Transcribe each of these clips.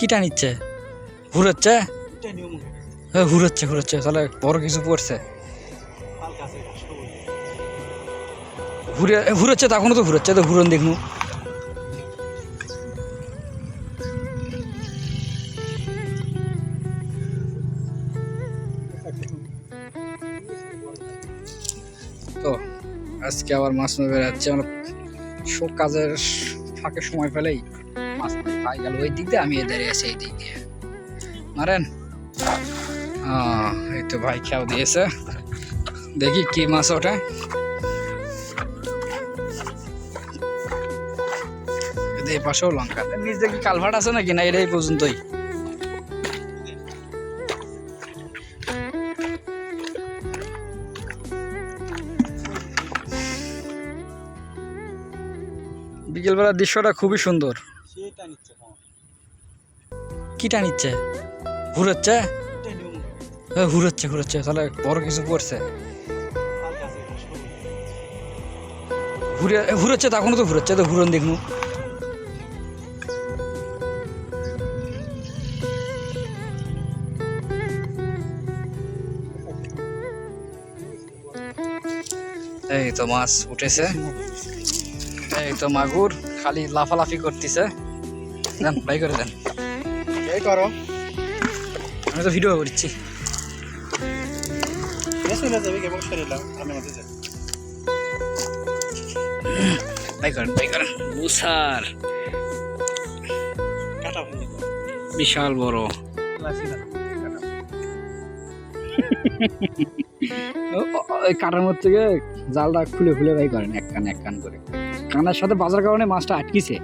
কিটা নিচ্ছে? ঘুরোচ্ছে? হ্যাঁ ঘুরোচ্ছে ঘুরোচ্ছে, তাহলে বড় কিছু পড়ছে। ঘুরোচ্ছে তো, এখনো তো ঘুরোচ্ছে, তো ঘুরন দেখনু। তো আজকে আবার মাছ মারবে যাচ্ছে, আমরা সব কাজের ফাঁকে সময় পেলেই মাছ পাই গেল ওই দিক দিয়ে, আমি দাঁড়িয়ে আছি এই দিক দিয়ে। মারেন। এই তো ভাই খেয়াও দিয়েছে, দেখি কি মাছ ওঠে। এই পাশেও লঙ্কা, নিচ দেখি কালভার্ট আছে নাকি, না এটাই পর্যন্তই? বিকেলবেলার দৃশ্যটা খুবই সুন্দর। কিটা নিচ্ছে? ঘুরোচ্ছে? হ্যাঁ ঘুরোচ্ছে ঘুরোচ্ছে, তাহলে বড় কিছু পড়ছে। ঘুরোচ্ছে তো, এখনো তো ঘুরোচ্ছে, তো ঘুরন দেখনু। এই তো মাছ উঠেছে, এই তো মাগুর খালি লাফালাফি করতেছে। দেন বাই করে দেন। এই করো, আমি তো ভিডিও করছি। বাই করেন বাই করেন। বুসার বিশাল বড়। ওই কাটার মধ্যে থেকে জালটা খুলে খুলে বাই করেন, এক কান এক কান করে। কানের সাথে বাজার কারণে মাছটা আটকিছে,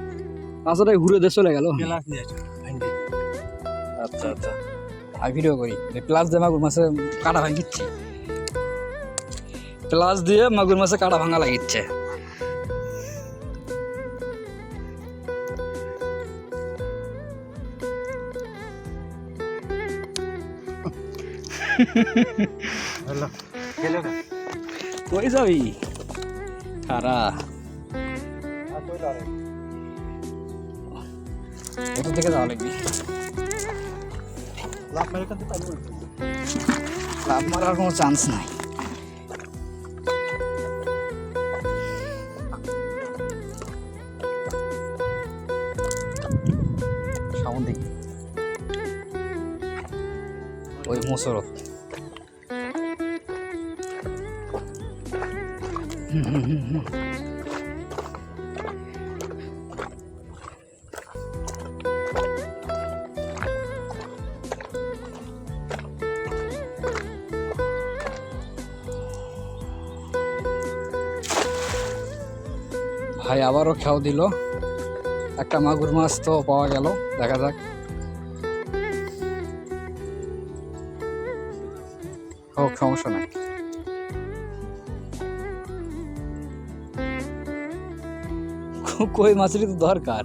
বাজারটাই ঘুরে দিয়ে চলে গেল। আচ্ছা আচ্ছা, আমি ভিডিও করি। প্লাস দিয়ে মাগুর মাছে কাটা ভাঙিচ্ছি, প্লাস দিয়ে মাগুর মাছে কাটা ভাঙা লাগিচ্ছে। কই যাবি খারা? ওটা থেকে যাওয়া লাগবি। লাভ মারার কোনো চান্স নাই। সামন দেখি ওই মোসরত। ভাই আবারও খেয়াও দিল, একটা মাগুর মাছ তো পাওয়া গেল, দেখা যাক। হোক সমস্যা নাই। কই মাছেরই তো দরকার।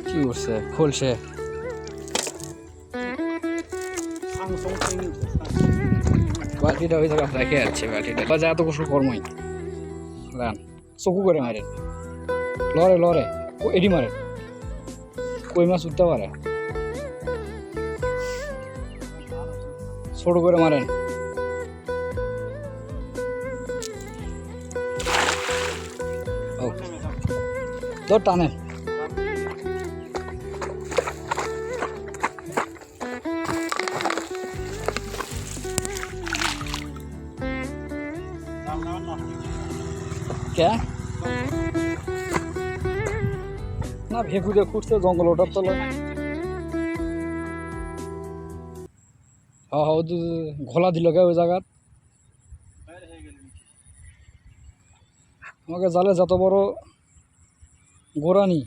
কি করছে? খোলসে বালতিটা ওই জায়গা রেখে যাচ্ছে, বালতিটা বাজে এত কষ্ট কর্মই লান চকু করে মারে, লড়ে লড়ে এডি মারে। কই মাছ উঠতে পারে, ছোট করে মারেন। তোর টানে কে না, ভেকু দিয়ে খুঁজছে জঙ্গল ওটার তলে। হ্যাঁ হ্যাঁ, ঘোলা দিল কে ওই জায়গার। আমাকে জালে যত বড় গোড়ানি